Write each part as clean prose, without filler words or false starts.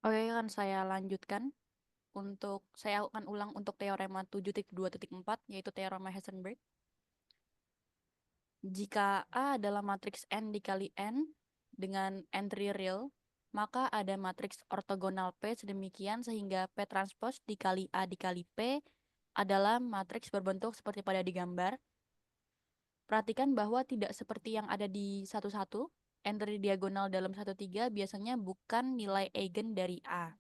Oke, kan saya lanjutkan. Saya akan ulang untuk teorema 7.2.4, yaitu teorema Heisenberg. Jika A adalah matriks N dikali N dengan entry real, maka ada matriks ortogonal P sedemikian sehingga P transpose dikali A dikali P adalah matriks berbentuk seperti pada digambar. Perhatikan bahwa tidak seperti yang ada di 1-1, entry diagonal dalam 1-3 biasanya bukan nilai eigen dari A.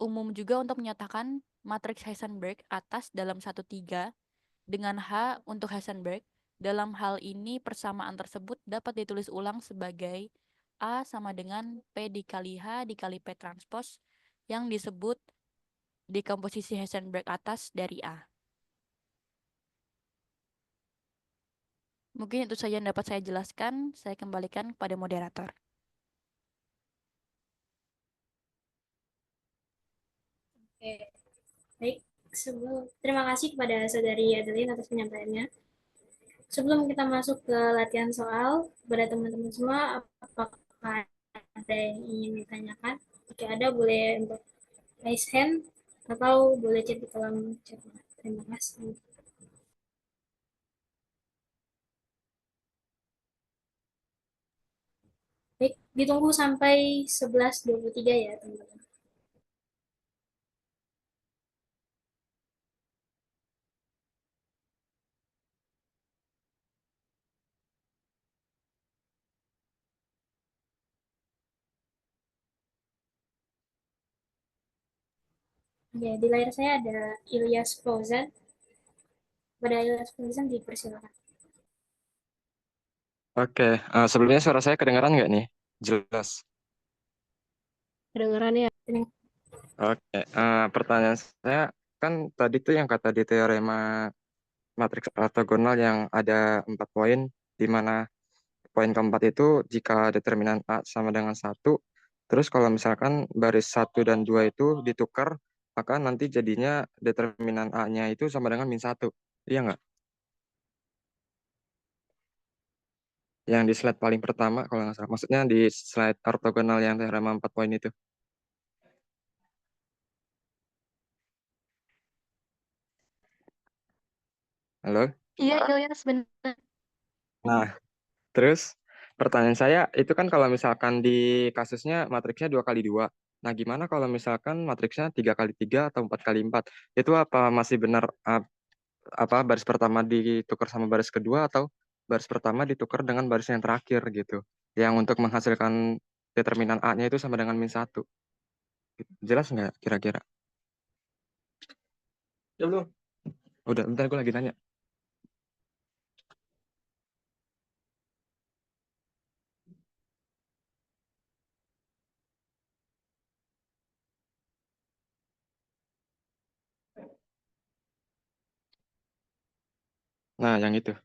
Umum juga untuk menyatakan matriks Heisenberg atas dalam 1-3 dengan H untuk Heisenberg. Dalam hal ini persamaan tersebut dapat ditulis ulang sebagai A sama dengan P dikali H dikali P transpose yang disebut dekomposisi Heisenberg atas dari A. Mungkin itu saja yang dapat saya jelaskan. Saya kembalikan kepada moderator. Oke, baik. Terima kasih kepada Saudari Adeline atas penyampaiannya. Sebelum kita masuk ke latihan soal, kepada teman-teman semua, apakah ada yang ingin ditanyakan? Jika ada, boleh untuk raise hand atau boleh chat di kolom chat. Terima kasih. Baik, ditunggu sampai 11.23 ya, teman-teman. Ya, di layar saya ada Ilyas Fauzan. Pada Ilyas Fauzan dipersilakan. Oke, sebelumnya suara saya kedengaran nggak nih? Jelas. Kedengaran ya? Oke, pertanyaan saya kan tadi tuh yang kata di teorema matriks ortogonal yang ada 4 poin, di mana poin keempat itu jika determinan A sama dengan 1, terus kalau misalkan baris 1 dan 2 itu ditukar, maka nanti jadinya determinan A-nya itu sama dengan -1. Iya nggak? Yang di slide paling pertama kalau nggak salah. Maksudnya di slide ortogonal yang teorema 4 poin itu. Halo? Iya, Ilyas, benar. Nah, terus pertanyaan saya itu kan kalau misalkan di kasusnya matriksnya 2 kali 2. Nah, gimana kalau misalkan matriksnya 3 kali 3 atau 4 kali 4? Itu apa masih benar apa baris pertama ditukar sama baris kedua atau baris pertama ditukar dengan baris yang terakhir gitu? Yang untuk menghasilkan determinan A-nya itu sama dengan -1. Jelas nggak kira-kira? Ya belum. Udah, bentar gue lagi nanya. Nah, yang itu.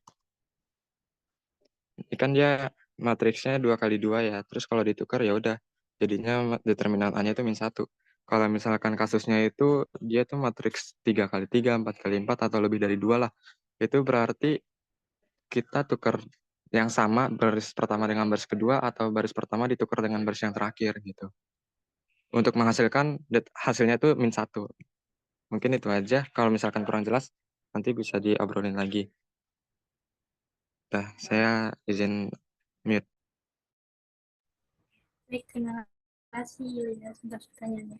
Ini kan dia matriksnya 2 kali 2 ya. Terus kalau ditukar ya udah jadinya determinan A-nya itu -1. Kalau misalkan kasusnya itu dia tuh matriks 3 kali 3, 4 kali 4 atau lebih dari 2 lah. Itu berarti kita tukar yang sama baris pertama dengan baris kedua atau baris pertama ditukar dengan baris yang terakhir gitu. Untuk menghasilkan hasilnya tuh -1. Mungkin itu aja. Kalau misalkan kurang jelas nanti bisa diobrolin lagi. Dah, saya izin mute. Baik, terima kasih Ilyas untuk pertanyaannya.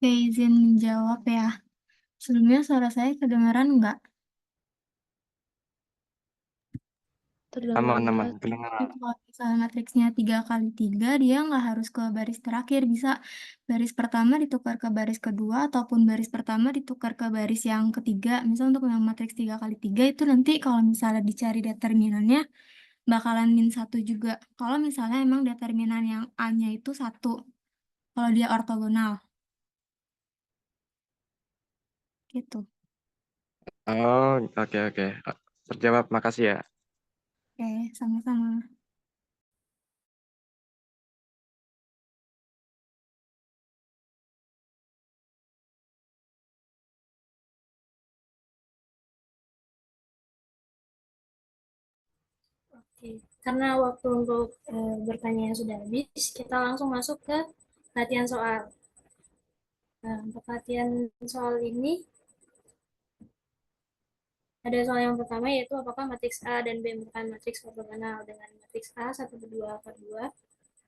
Oke, izin menjawab ya. Sebelumnya suara saya kedengaran nggak? Aman, kedengeran. Kalau misalnya matriksnya 3x3, dia nggak harus ke baris terakhir. Bisa baris pertama ditukar ke baris kedua, ataupun baris pertama ditukar ke baris yang ketiga. Misal untuk yang matriks 3x3 itu nanti kalau misalnya dicari determinannya, bakalan -1 juga. Kalau misalnya emang determinan yang A-nya itu 1, kalau dia ortogonal. Gitu. Oh, oke. Terjawab, makasih ya. Oke, sama-sama. Oke, karena waktu untuk bertanya sudah habis, kita langsung masuk ke latihan soal. Nah, untuk latihan soal ini, ada soal yang pertama yaitu apakah matriks A dan B merupakan matriks ortogonal dengan matriks A 1 per 2 akar 2,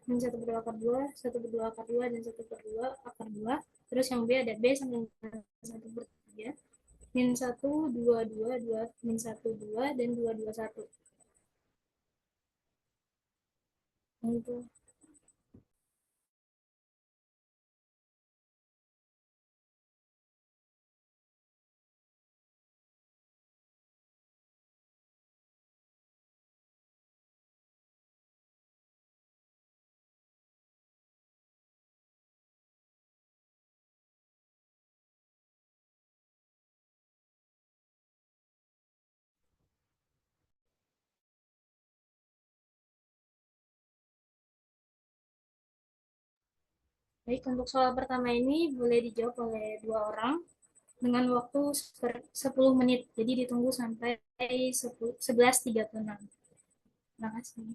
min 1 per 2 akar 2, 1 per 2 akar 2, dan 1 per 2 akar 2. Terus yang B ada B sama dengan 1 per 3, min 1, 2, 2, 2, min 1, 2, dan 2, 2, 1. Itu. Baik, untuk soal pertama ini boleh dijawab oleh 2 orang dengan waktu 10 menit. Jadi ditunggu sampai 11.36. Terima kasih.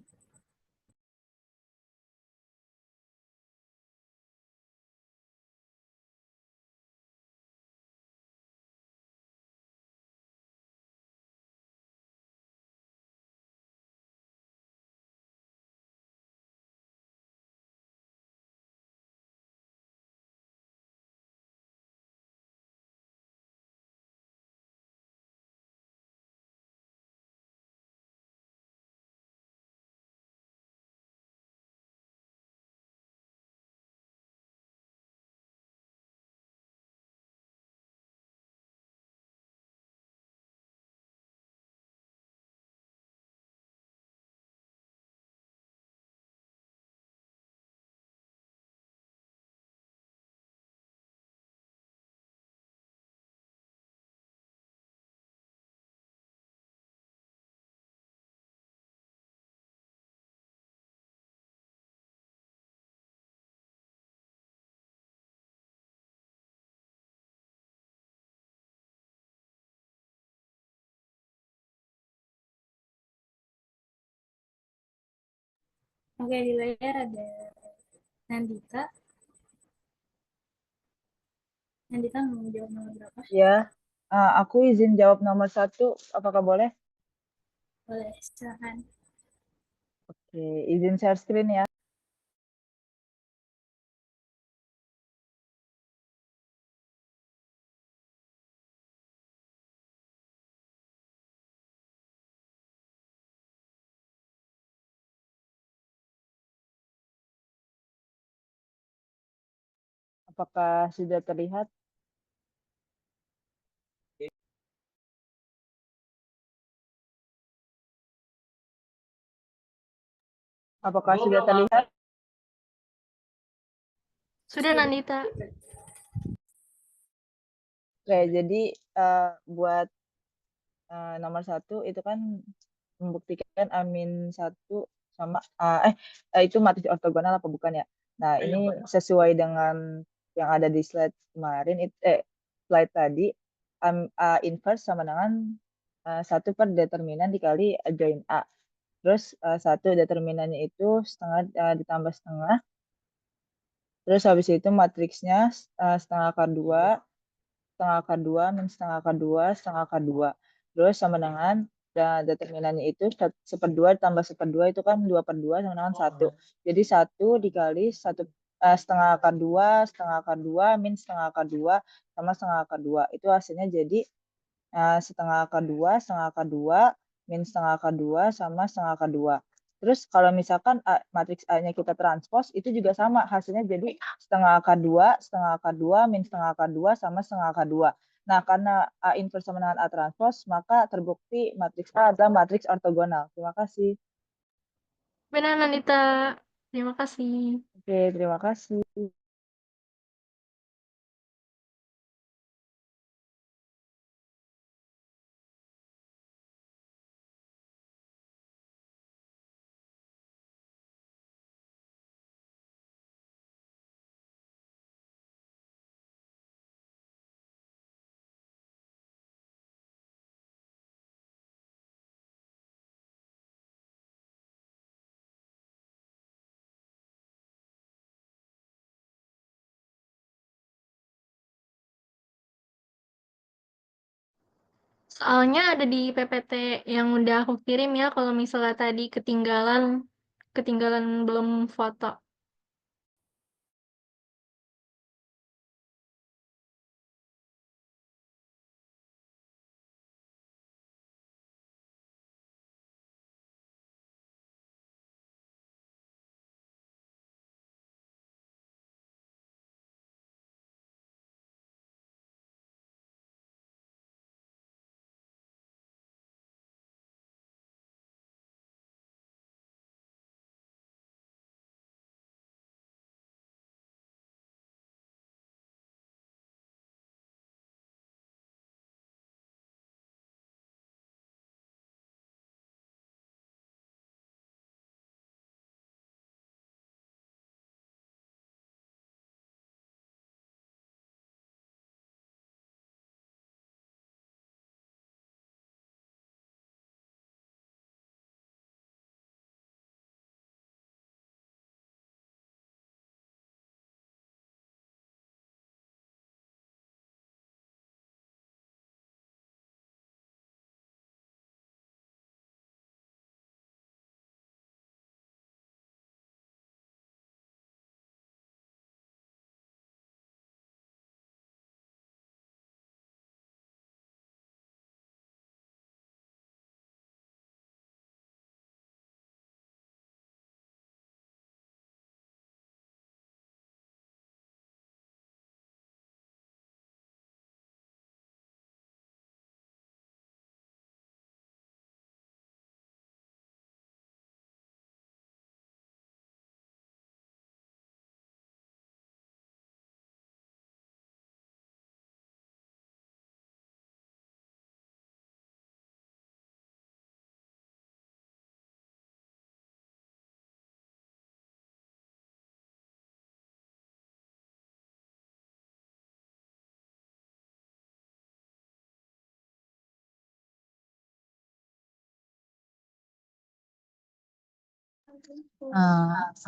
Oke, di layar ada Nandita. Nandita mau jawab nomor berapa? Ya, aku izin jawab nomor 1. Apakah boleh? Boleh, silakan. Oke, izin share screen ya. Apakah sudah terlihat? Apakah sudah terlihat? Sudah, Nandita. Oke, jadi buat nomor 1 itu kan membuktikan -1 sama itu matriks ortogonal apa bukan ya? Nah, ini sesuai dengan yang ada di slide kemarin slide tadi, inverse sama dengan 1 per determinan dikali join A. Terus 1 determinannya itu ditambah setengah. Terus habis itu matriksnya setengah akar 2, setengah akar 2, min setengah akar 2, setengah akar 2. Terus sama dengan determinannya itu 1/2 ditambah 1/2 itu kan 2/2 sama dengan 1. Jadi 1 dikali 1 setengah akar 2, min setengah akar 2, sama setengah akar 2. Itu hasilnya jadi setengah akar 2, min setengah akar 2, sama setengah akar 2. Terus kalau misalkan matriks A-nya kita transpos, itu juga sama. Hasilnya jadi setengah akar 2, min setengah akar 2, sama setengah akar 2. Nah, karena A inverse sama dengan A transpos, maka terbukti matriks A adalah matriks ortogonal. Terima kasih. Benar, Nanita. Terima kasih. Oke, terima kasih. Soalnya ada di PPT yang udah aku kirim ya, kalau misalnya tadi ketinggalan belum foto.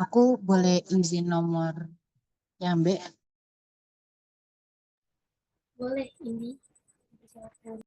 Aku boleh izin nomor yang B. Boleh, Indi. Silakan.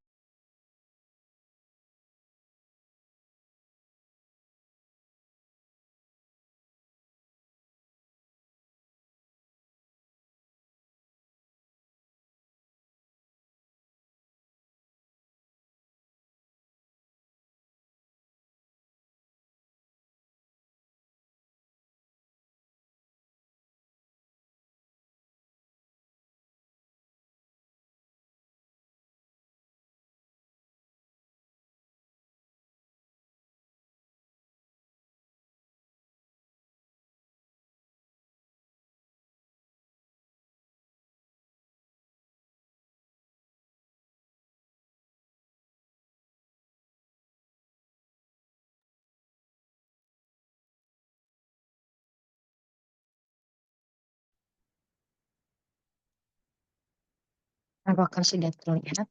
Apakah sudah terlihat?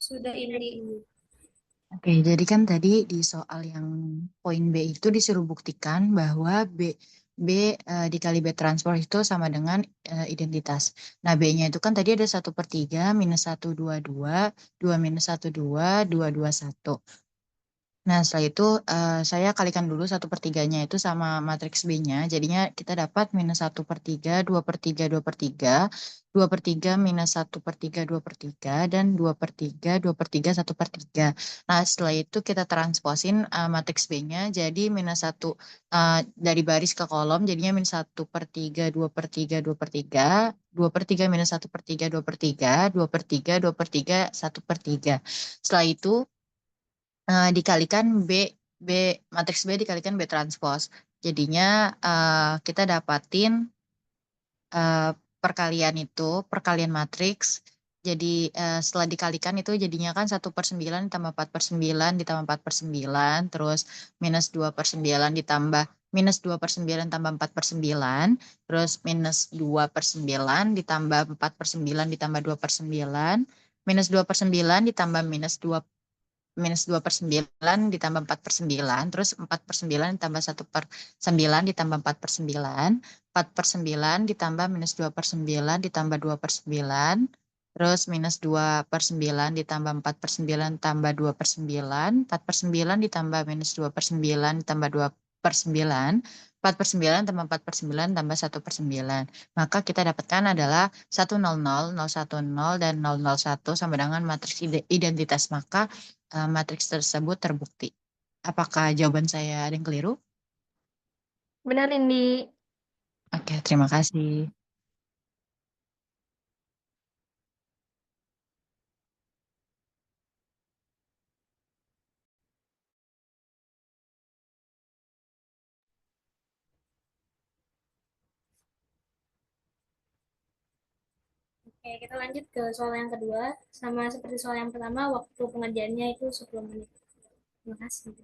Sudah, Indi. Oke, jadi kan tadi di soal yang poin B itu disuruh buktikan bahwa B dikali B transport itu sama dengan identitas. Nah, B-nya itu kan tadi ada 1/3, -1, 2, 2, 2 -1, 2, 2, 2, 1. Nah, setelah itu saya kalikan dulu 1/3-nya itu sama matriks B-nya. Jadinya kita dapat -1/3, 2/3, 2/3, 2/3 -1/3, 2/3, dan 2/3, 2/3, 1/3. Nah, setelah itu kita transposin matriks B-nya jadi -1 dari baris ke kolom, jadinya -1/3, 2/3, 2/3, 2/3 -1/3, 2/3, 2/3, 2/3, 1/3. Setelah itu dikalikan B matriks B dikalikan B transpos. Jadinya kita dapatin perkalian matriks. Jadi setelah dikalikan itu jadinya kan 1/9 ditambah 4/9 ditambah 4/9, terus -2/9 ditambah -2/9 tambah 4/9, terus -2/9 ditambah 4/9 ditambah 2/9, -2/9 ditambah -2/9 ditambah 4/9, terus 4/9 ditambah 1/9 ditambah 4/9, 4/9 ditambah -2/9 ditambah 2/9, terus -2/9 ditambah 4/9 tambah 2/9, 4/9 ditambah -2/9 ditambah 2/9, 4/9 tambah 4/9 tambah 1/9. Maka kita dapatkan adalah 100, 010, dan 001 sama dengan matriks identitas. Maka matriks tersebut terbukti. Apakah jawaban saya ada yang keliru? Benar, Indi. Oke, terima kasih. Oke, kita lanjut ke soal yang kedua. Sama seperti soal yang pertama, waktu pengerjaannya itu 10 menit. Terima kasih.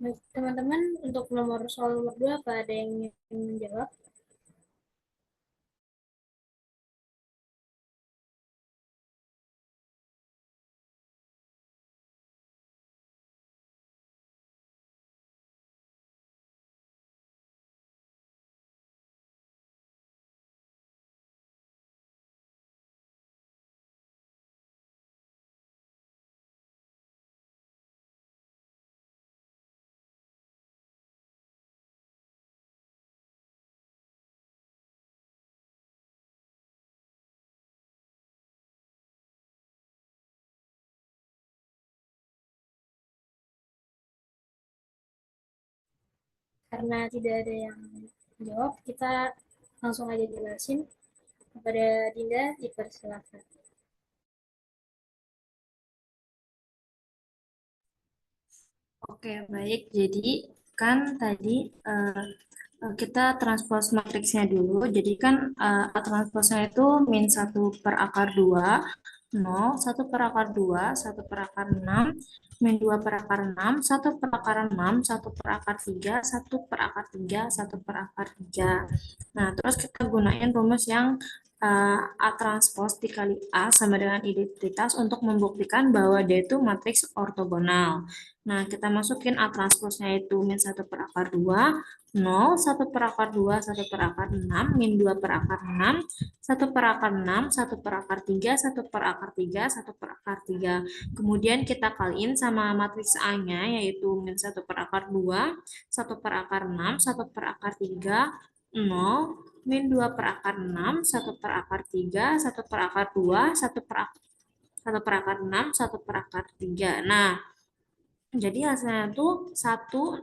Baik, teman-teman, untuk soal nomor 2, apa ada yang ingin menjawab? Karena tidak ada yang menjawab, kita langsung aja jelasin. Kepada Dinda, dipersilakan. Oke, baik. Jadi kan tadi kita transpose matriksnya dulu. Jadi kan transposnya itu min 1/2, 0, 1/2, 1/6, min 2/6, 1/6, 1/3, 1/3, 1/3. Nah, terus kita gunain rumus yang A transpose dikali A sama dengan identitas untuk membuktikan bahwa dia itu matriks ortogonal. Nah, kita masukin A transposnya itu min 1/2, 0, 1/2, 1/6, min 2/6, 1/6, 1/3, 1/3, 1/3. Kemudian kita kaliin sama matriks A-nya, yaitu min 1/2, 1/6, 1/3, 0, min 2/6, 1/3, 1/2, 1/6, 1/3. Nah, jadi hasilnya tuh 1,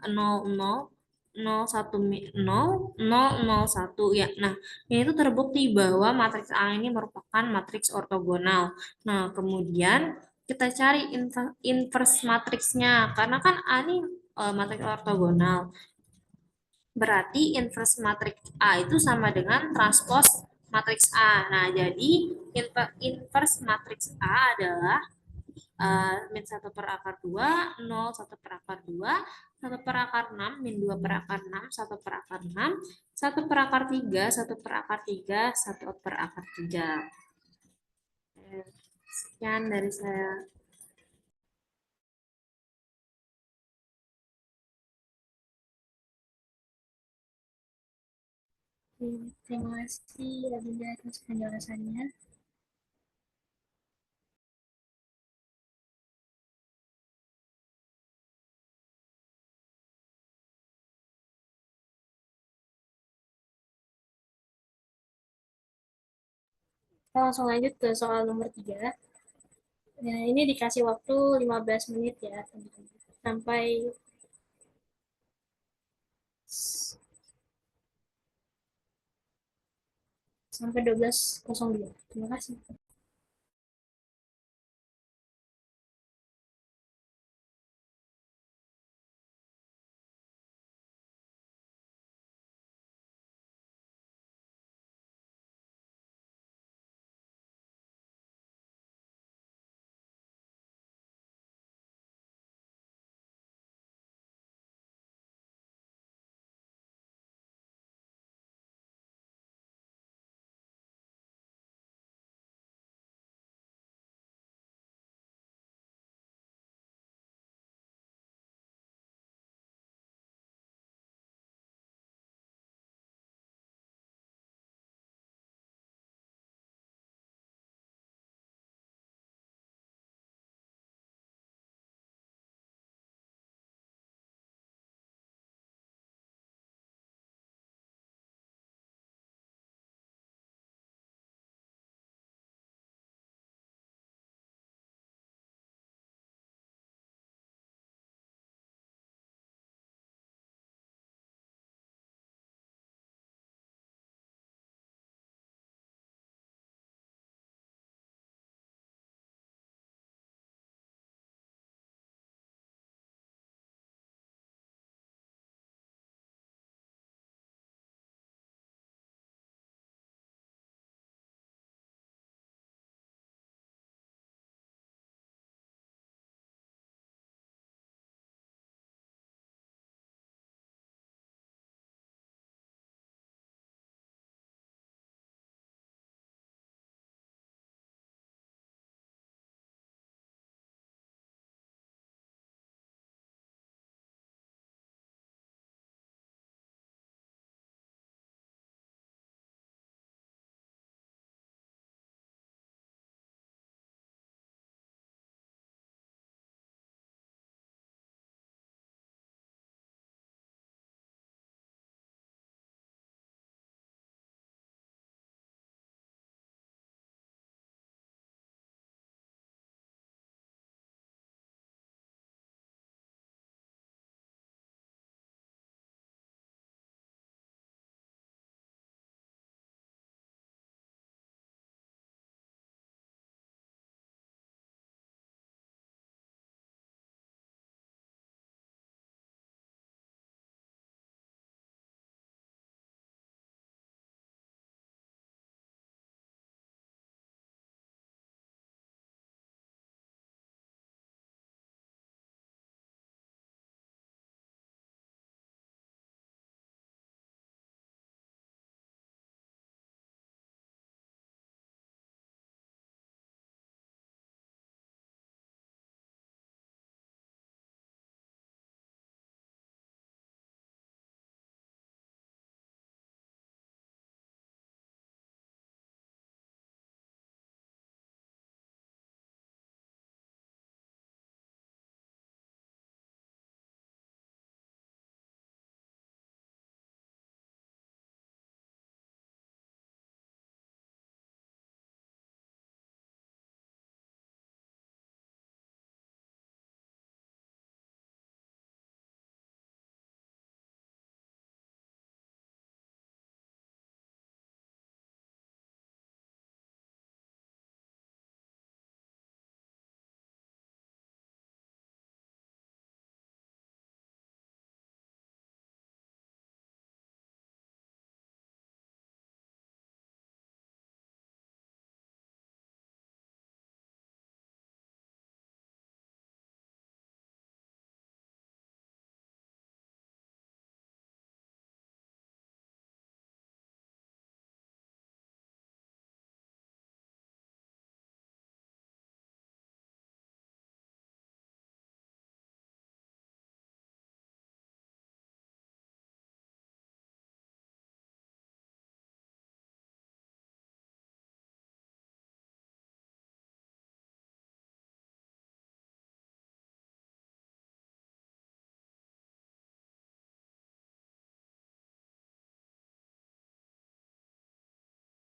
0, 0, 0, 1, 0, 0, 0, 1. Ya, nah, ini tuh terbukti bahwa matriks A ini merupakan matriks ortogonal. Nah, kemudian kita cari inverse matriksnya. Karena kan A ini matriks ortogonal. Berarti inverse matriks A itu sama dengan transpose matriks A. Nah, jadi inverse matriks A adalah min 1/2, 0, 1/2, 1/6, min 2/6, 1/6, 1/3, 1/3, 1/3. Sekian dari saya. Terima kasih Adinda atas penjelasannya. Kita langsung lanjut ke soal nomor 3. Nah, ini dikasih waktu 15 menit ya, teman-teman. Sampai 12.02. Terima kasih.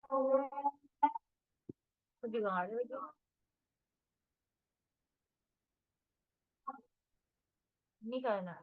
Aku juga nggak ada lagi. Ini karena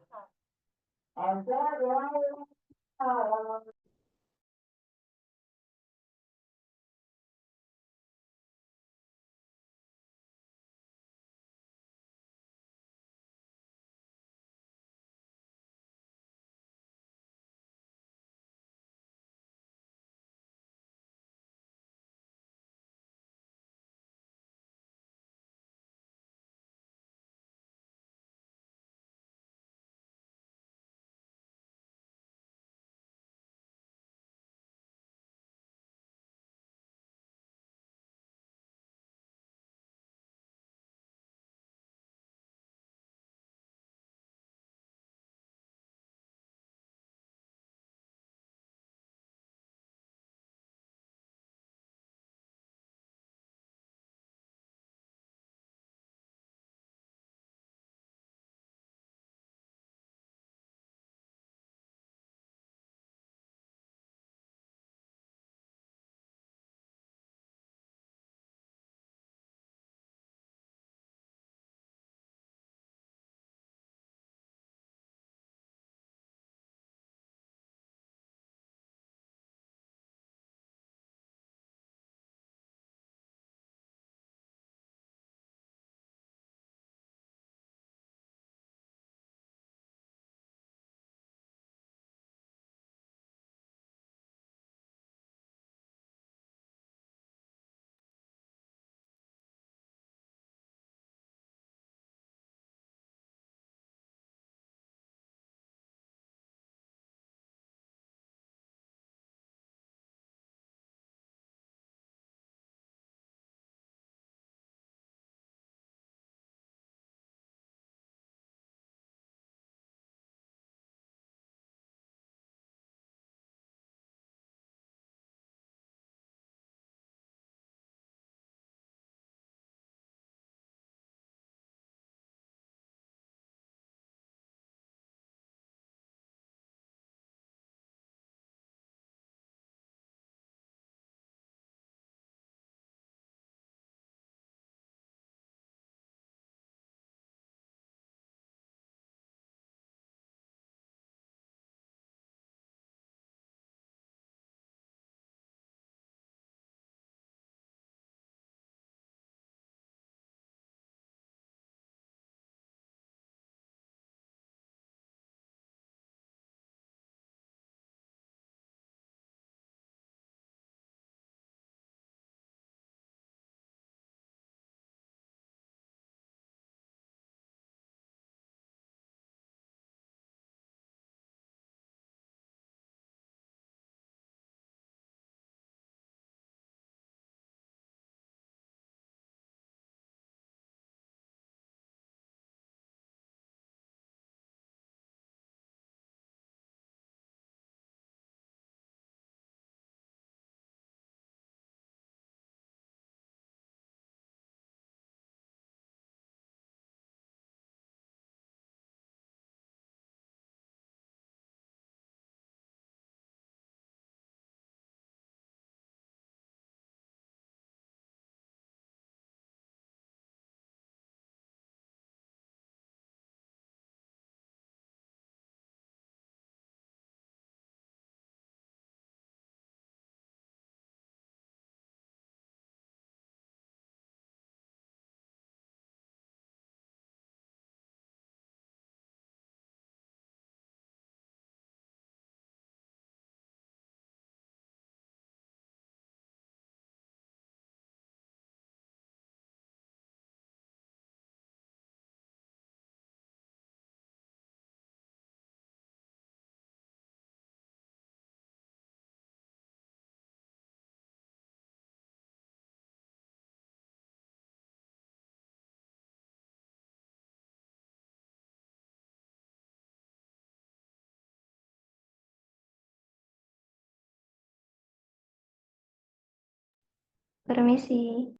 Permisi.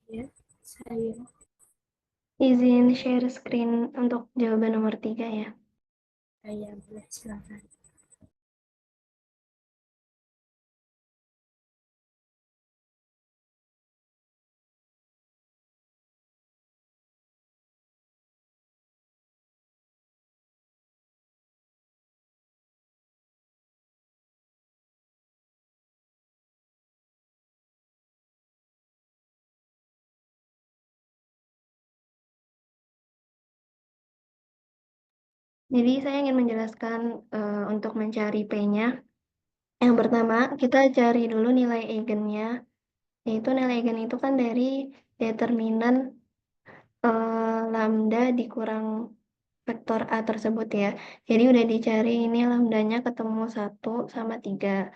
Ya, saya. Izin share screen untuk jawaban nomor 3 ya. Ya, boleh, silakan. Jadi saya ingin menjelaskan untuk mencari P-nya. Yang pertama, kita cari dulu nilai eigennya. Yaitu nilai eigen itu kan dari determinan lambda dikurang vektor A tersebut ya. Jadi udah dicari ini lambdanya ketemu 1 sama 3.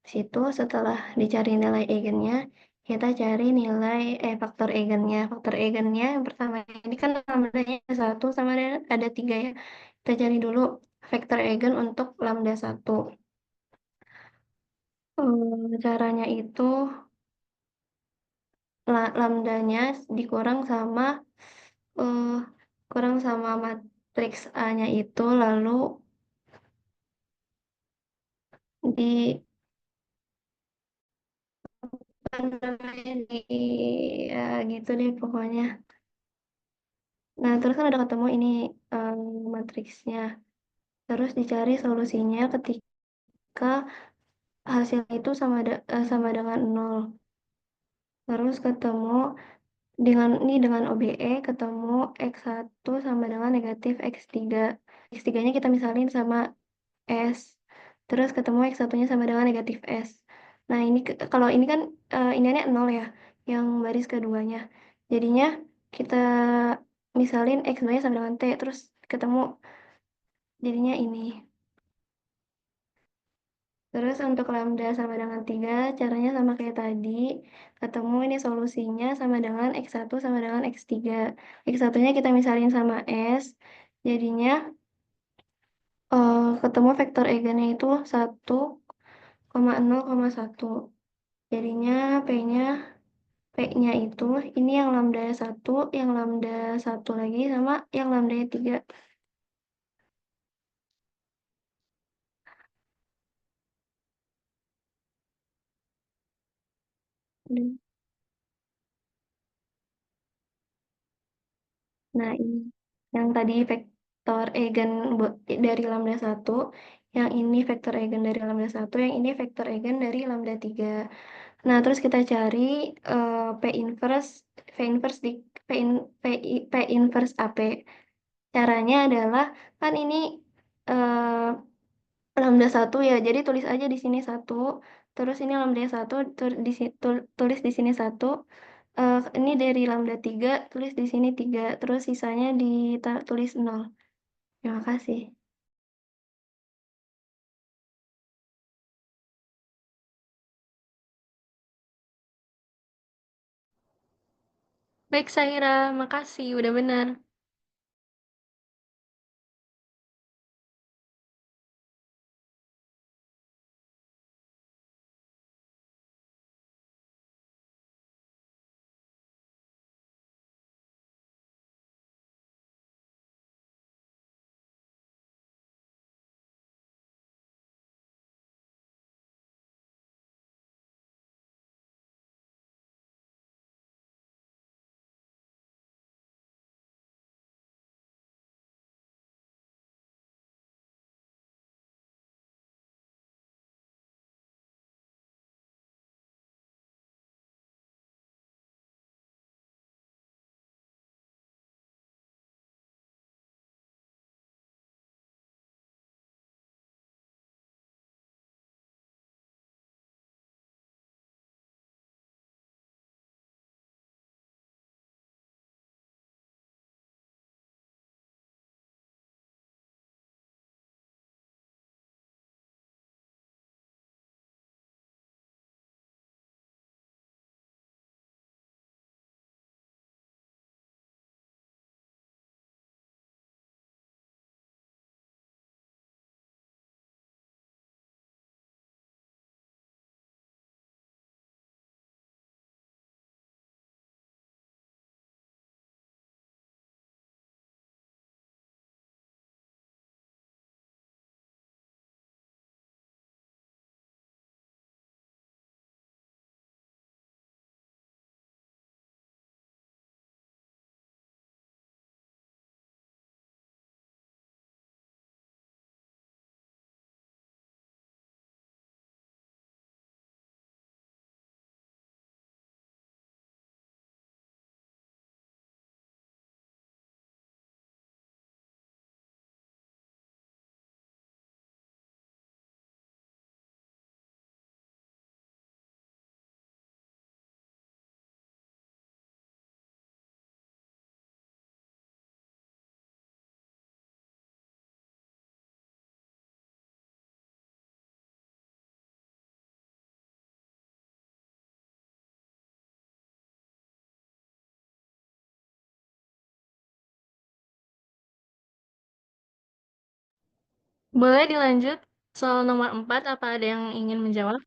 Situ setelah dicari nilai eigennya, kita cari nilai faktor eigennya. Faktor eigennya yang pertama ini kan lambdanya 1 sama ada 3 ya. Kita cari dulu vektor eigen untuk lambda 1. Caranya itu lambdanya dikurang sama matriks A-nya itu, lalu di apa namanya ya gitu deh pokoknya. Nah terus kan udah ketemu ini matriksnya, terus dicari solusinya ketika hasilnya itu sama dengan 0. Terus ketemu dengan OBE ketemu X1 sama dengan negatif X3. X3-nya kita misalin sama S. Terus ketemu X1-nya sama dengan negatif S. Nah, ini kalau ini kan iniannya 0 ya, yang baris keduanya. Jadinya kita misalin X2-nya sama dengan T, terus ketemu jadinya ini. Terus untuk lambda sama dengan 3, caranya sama kayak tadi. Ketemu ini solusinya sama dengan X1 sama dengan X3. X1-nya kita misalin sama S. Jadinya ketemu vektor eigennya itu 1,0,1. Jadinya P-nya itu ini yang lambda 1, yang lambda 1 lagi sama yang lambda 3. Nah, ini yang tadi vektor eigen dari lambda 1, yang ini vektor eigen dari lambda 1, yang ini vektor eigen dari lambda 3. Nah, terus kita cari P inverse di P inverse AP. Caranya adalah kan ini lambda 1 ya. Jadi tulis aja di sini 1, terus ini lambda 1 tulis di sini 1. Ini dari lambda 3, tulis di sini 3, terus sisanya ditulis 0. Terima kasih. Baik, Saira. Makasih. Udah benar. Boleh dilanjut soal nomor 4, apa ada yang ingin menjawab?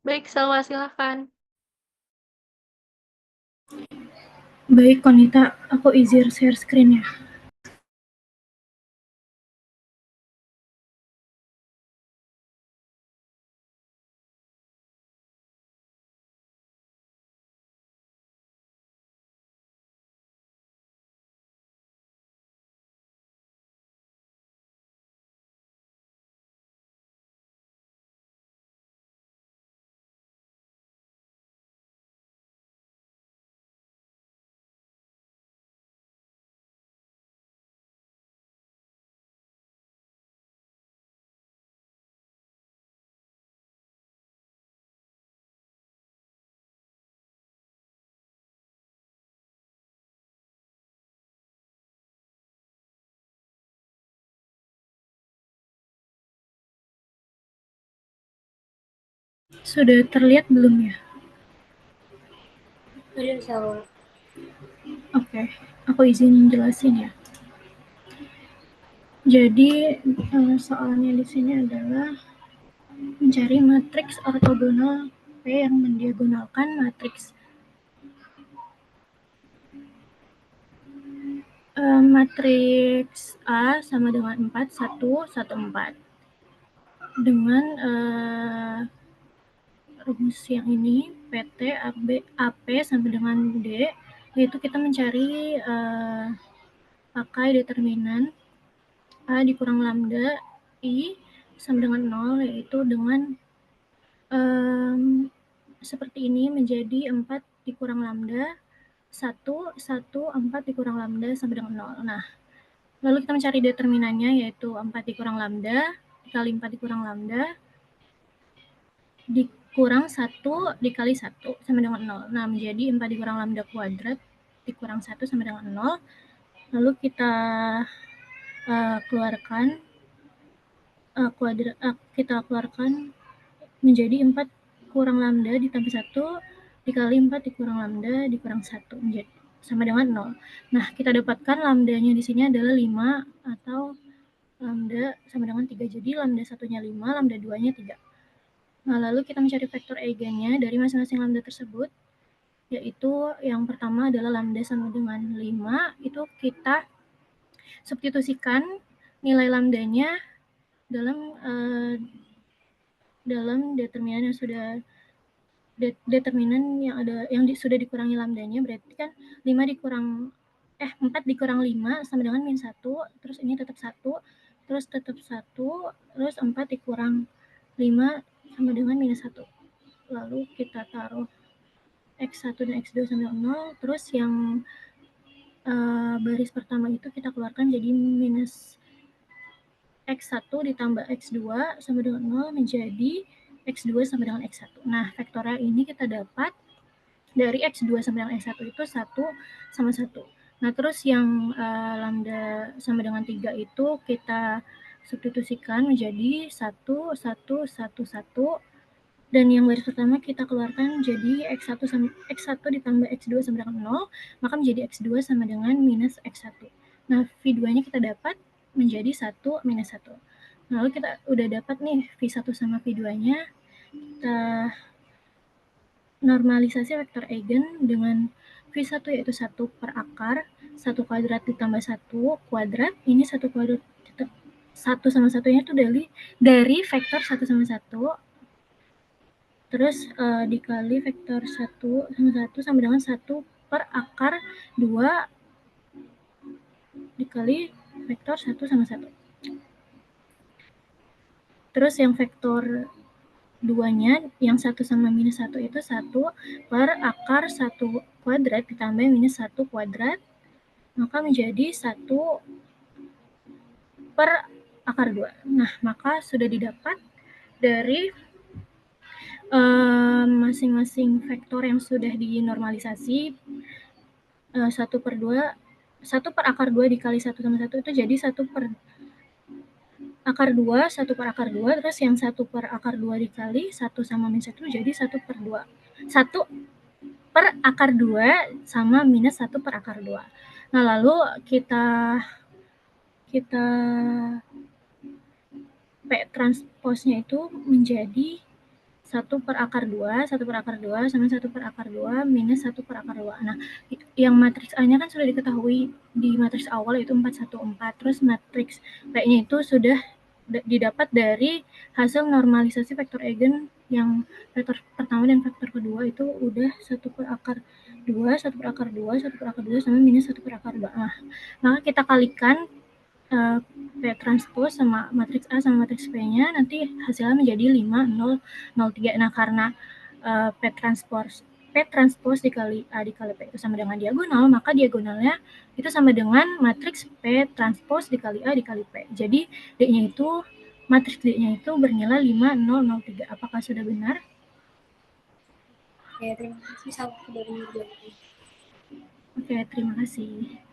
Baik, Salwa, silakan. Baik, Konita, aku izin share screen ya. Sudah terlihat belum ya? Sudah, Salwa. Oke, aku izin jelasin ya. Jadi soalnya di sini adalah mencari matriks ortogonal P yang mendiagonalkan matriks matriks A sama dengan 4, 1, 1, 4. Dengan rumus yang ini, PT AP sampai dengan D, yaitu kita mencari pakai determinan A dikurang lambda I sama dengan 0, yaitu dengan seperti ini menjadi 4 dikurang lambda 1, 1, 4 dikurang lambda sama dengan 0. Nah, lalu kita mencari determinannya, yaitu 4 dikurang lambda dikali 4 dikurang lambda dikurang 1 dikali 1 sama dengan 0. Nah, menjadi 4 dikurang lambda kuadrat dikurang 1 sama dengan 0. Lalu kita keluarkan kita keluarkan menjadi 4 kurang lambda ditambah 1 dikali 4 dikurang lambda dikurang 1 menjadi sama dengan 0. Nah, kita dapatkan lambdanya di sini adalah 5 atau lambda sama dengan 3. Jadi lambda satunya 5, lambda 2-nya 3. Nah, lalu kita mencari vektor eigennya dari masing-masing lambda tersebut, yaitu yang pertama adalah lambda sama dengan 5, itu kita substitusikan nilai lambdanya dalam determinan yang sudah determinan yang ada sudah dikurangi lambdanya, berarti kan 4 dikurang 5 sama dengan min 1, terus ini tetap 1, terus tetap 1, terus 4 dikurang 5 sama dengan minus 1. Lalu kita taruh X1 dan X2 sama dengan 0, terus yang baris pertama itu kita keluarkan jadi minus X1 ditambah X2 sama dengan 0 menjadi X2 sama dengan X1. Nah, vektorial ini kita dapat dari X2 sama dengan X1 itu 1 sama 1. Nah, terus yang lambda sama dengan 3 itu kita substitusikan menjadi 1, 1, 1, 1. Dan yang baris pertama kita keluarkan jadi X1 ditambah X2 sama dengan 0, maka menjadi X2 sama dengan minus X1. Nah, V2-nya kita dapat menjadi 1 minus 1. Lalu kita udah dapat nih V1 sama V2-nya, kita normalisasi vektor eigen dengan V1 yaitu 1 per akar, 1 kuadrat ditambah 1 kuadrat, ini 1 kuadrat 1 sama 1-nya itu dari vektor 1 sama 1, terus dikali vektor 1 sama 1 sama dengan 1 per akar 2 dikali vektor 1 sama 1. Terus yang vektor 2-nya, yang 1 sama minus 1 itu 1 per akar 1 kuadrat ditambah minus 1 kuadrat, maka menjadi 1 per akar 2. Nah, maka sudah didapat dari masing-masing vektor yang sudah dinormalisasi 1 per akar 2 dikali 1 sama 1 itu jadi 1 per akar 2, 1 per akar 2, terus yang 1 per akar 2 dikali 1 sama minus 1 jadi 1 per 2. 1 per akar 2 sama minus 1 per akar 2. Nah, lalu kita P transposnya itu menjadi 1 per akar 2, 1 per akar 2, sama 1 per akar 2, minus 1 per akar 2. Nah, yang matriks A-nya kan sudah diketahui di matriks awal yaitu 4, 1, 4. Terus matriks P-nya itu sudah didapat dari hasil normalisasi vektor eigen yang vektor pertama dan vektor kedua itu udah 1 per akar 2, 1 per akar 2, 1 per akar 2, sama minus 1 per akar 2. Nah, maka kita kalikan P transpose sama matriks A sama matriks P-nya, nanti hasilnya menjadi 5, 0, 0, 3. Nah, karena P transpose dikali A dikali P itu sama dengan diagonal, maka diagonalnya itu sama dengan matriks P transpose dikali A dikali P. Jadi D-nya itu, matriks D-nya itu bernilai 5, 0, 0, 3. Apakah sudah benar? Oke, terima kasih Salma dari jawabannya. Oke, terima kasih.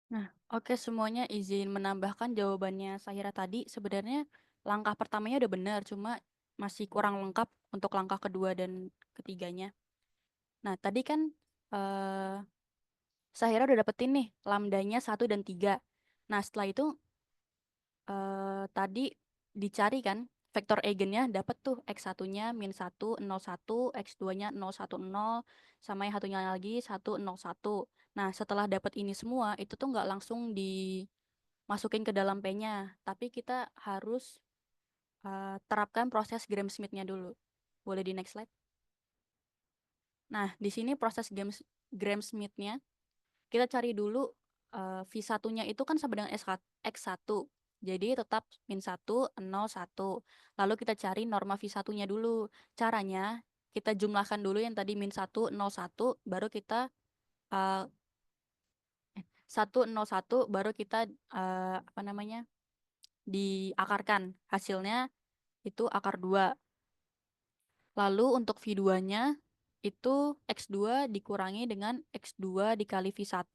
Nah, oke semuanya izin menambahkan jawabannya Sahira tadi. Sebenarnya langkah pertamanya udah benar, cuma masih kurang lengkap untuk langkah kedua dan ketiganya. Nah, tadi kan Sahira udah dapetin nih lambdanya 1 dan 3. Nah, setelah itu tadi dicari kan vektor eigennya, dapat tuh x1-nya min 1, 0, 1, x2-nya 0, 1, 0, sama yang satunya lagi 1, 0, 1. Nah, setelah dapat ini semua, itu tuh nggak langsung dimasukin ke dalam P-nya, tapi kita harus terapkan proses Gram-Schmidt-nya dulu. Boleh di next slide? Nah, di sini proses Gram-Schmidt-nya, kita cari dulu V1-nya itu kan sama dengan X1. Jadi tetap min 1, 0, 1. Lalu kita cari norma V1-nya dulu. Caranya, kita jumlahkan dulu yang tadi min 1, 0, 1, baru kita 1, 0, 1, baru kita diakarkan. Hasilnya itu akar 2. Lalu untuk V2-nya itu X2 dikurangi dengan X2 dikali V1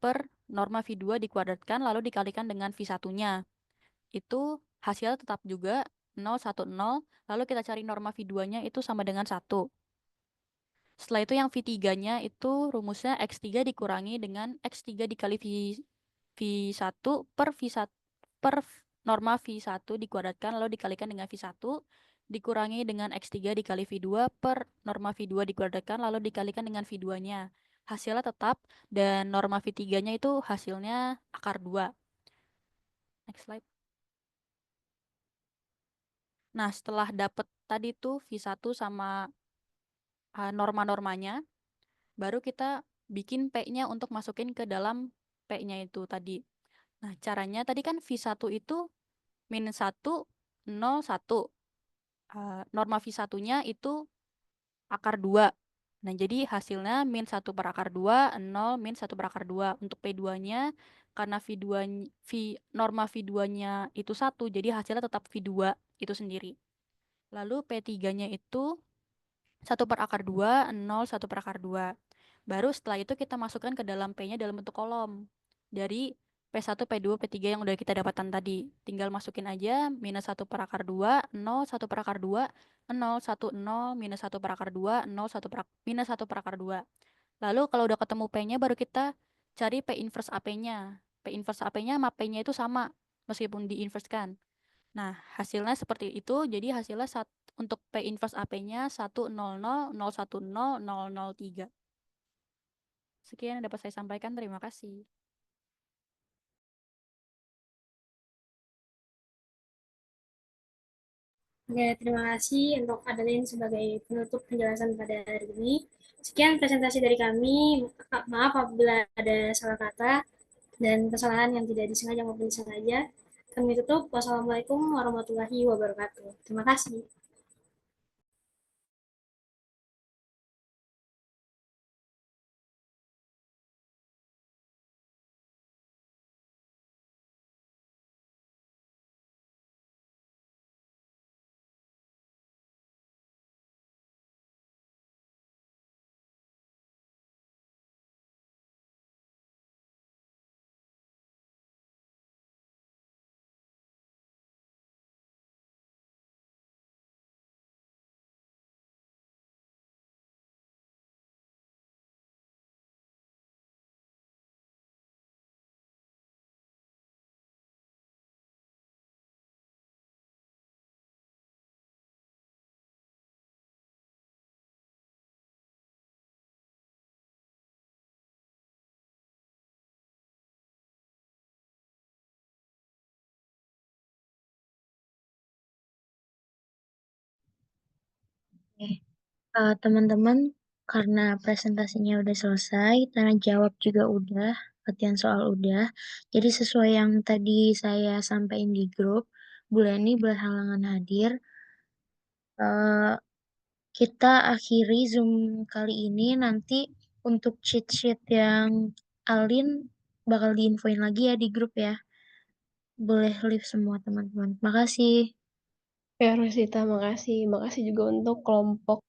per norma V2 dikuadratkan lalu dikalikan dengan V1-nya. Itu hasilnya tetap juga 0, 1, 0. Lalu kita cari norma V2-nya itu sama dengan 1. Setelah itu yang V3-nya itu rumusnya X3 dikurangi dengan X3 dikali V1 per V1 per norma V1 dikuadratkan lalu dikalikan dengan V1 dikurangi dengan X3 dikali V2 per norma V2 dikuadratkan lalu dikalikan dengan V2-nya. Hasilnya tetap dan norma V3-nya itu hasilnya akar 2. Next slide. Nah, setelah dapet tadi tuh V1 sama norma-normanya, baru kita bikin P-nya untuk masukin ke dalam P-nya itu tadi. Nah, caranya tadi kan V1 itu min 1, 0, 1. Norma V1-nya itu akar 2. Nah, jadi hasilnya min 1 per akar 2, 0, min 1 per akar 2. Untuk P2-nya, karena norma V2-nya itu 1, jadi hasilnya tetap V2 itu sendiri. Lalu P3-nya itu 1 per akar 2, 0, 1 per akar 2. Baru setelah itu kita masukkan ke dalam P-nya dalam bentuk kolom. Dari P1, P2, P3 yang udah kita dapatkan tadi. Tinggal masukin aja minus 1 per akar 2, 0, 1 per akar 2, 0, 1, 0, minus 1 per akar 2, 0, 1 minus 1 per akar 2. Lalu kalau udah ketemu P-nya baru kita cari P inverse AP-nya. P inverse AP-nya sama P-nya itu sama meskipun di-inverse-kan. Nah, hasilnya seperti itu. Jadi hasilnya untuk P inverse AP-nya 1, 0, 0, 0, 1, 0, 0, 0, 3. Sekian yang dapat saya sampaikan. Terima kasih. Oke, terima kasih untuk Adeline sebagai penutup penjelasan pada hari ini. Sekian presentasi dari kami. Maaf apabila ada salah kata dan kesalahan yang tidak disengaja maupun disengaja. Kami tutup. Wassalamualaikum warahmatullahi wabarakatuh. Terima kasih. Teman-teman, karena presentasinya udah selesai, tanya jawab juga udah, latihan soal udah. Jadi sesuai yang tadi saya sampaikan di grup, Bu Leni berhalangan hadir. Eh, kita akhiri Zoom kali ini. Nanti untuk cheat sheet yang Alin bakal diinfoin lagi ya di grup ya. Boleh leave semua teman-teman. Makasih. Ya, Rosita, makasih. Makasih juga untuk kelompok